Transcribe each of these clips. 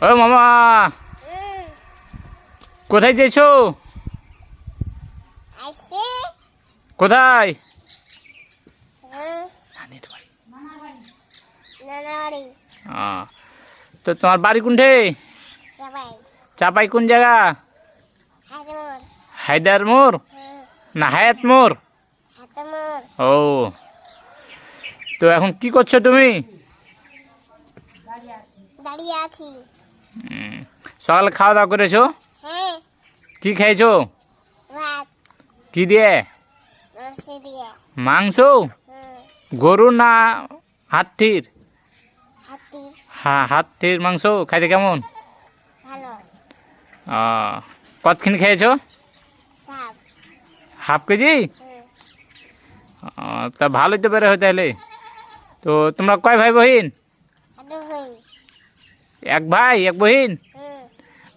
ও মামা, কোথায় যেছো? কোথায়? তো তোমার বাড়ি কোনঠে? চাপাই কোন জায়গা? হায়দার মোড় না হায়াত মোড়? ও, তো এখন কি করছো তুমি? দাঁড়িয়ে আছি। সকালে খাওয়া দাওয়া করেছো? হ্যাঁ। কি খেয়েছো? ভাত। কি দিয়ে? মাংস দিয়ে। মাংস? গরু না হাতির? হাতি। হ্যাঁ, হাতির মাংস খাইতে কেমন? ভালো। কতক্ষণ খেয়েছো? সাপ। Half KG? তা ভালোই তো বেড়ে হয় তাহলে। তো তোমরা কয় ভাই বহিন? এক ভাই এক বহিন?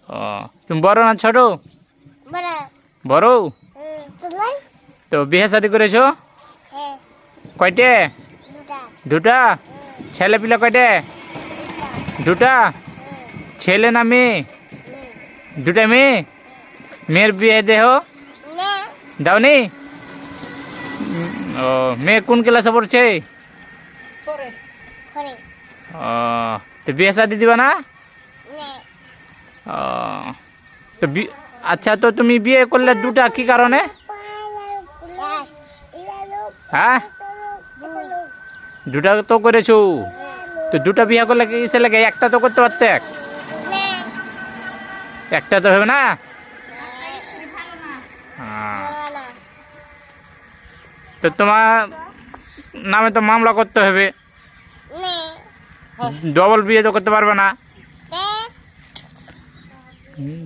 ও, তুমি বড় না ছোট? বড়। তো বিয়ে শাদী করেছো? কয়টে? দুটা। ছেলে পিলা কয়টে? দুটা। ছেলে না মেয়ে? দুটা মেয়ে। মেয়ের বিয়ে দেহ দাওনি? ও, মেয়ে কোন ক্লাসে পড়ছে? ও, তো বিয়ে শাদী দিবা না? ও, তো আচ্ছা, তো তুমি বিয়ে করলে দুটা কি কারণে? হ্যাঁ, দুটা তো করেছো, তো দুটা বিয়ে করলে কিসে লাগে? একটা তো করতে পারতে, একটা তো হবে না? তো তোমার নামে তো মামলা করতে হবে, ডবল বিয়ে তো করতে পারবে না।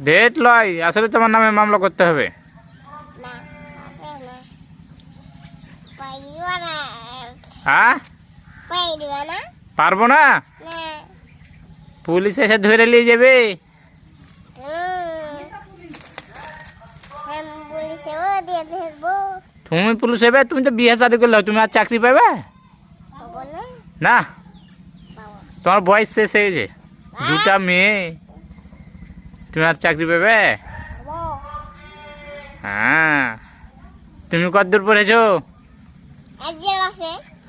ডেট লয়, আসলে তোমার নামে মামলা করতে হবে। হ্যাঁ, পারবো না? পুলিশ এসে ধরে নিয়ে যাবে। তুমি পুলিশ হবে? তুমি তো বিয়ে শাদী করলে, তুমি আর চাকরি পাবে না? তোমার বয়স শেষ হয়ে গেছে, দুটা মেয়ে, তুমি আর চাকরি পাবে? হ্যাঁ, তুমি কতদূর পড়েছো?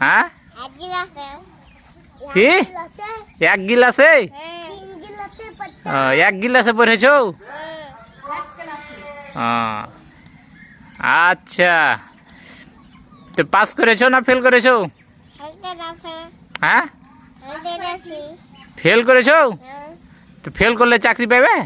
হ্যাঁ, কি এক গিলাসে? এক গিলাসে পড়েছো? আচ্ছা, তো পাস করেছো না ফেল করেছো? হ্যাঁ, ফেল করেছো? তো ফেল করলে চাকরি পাবে?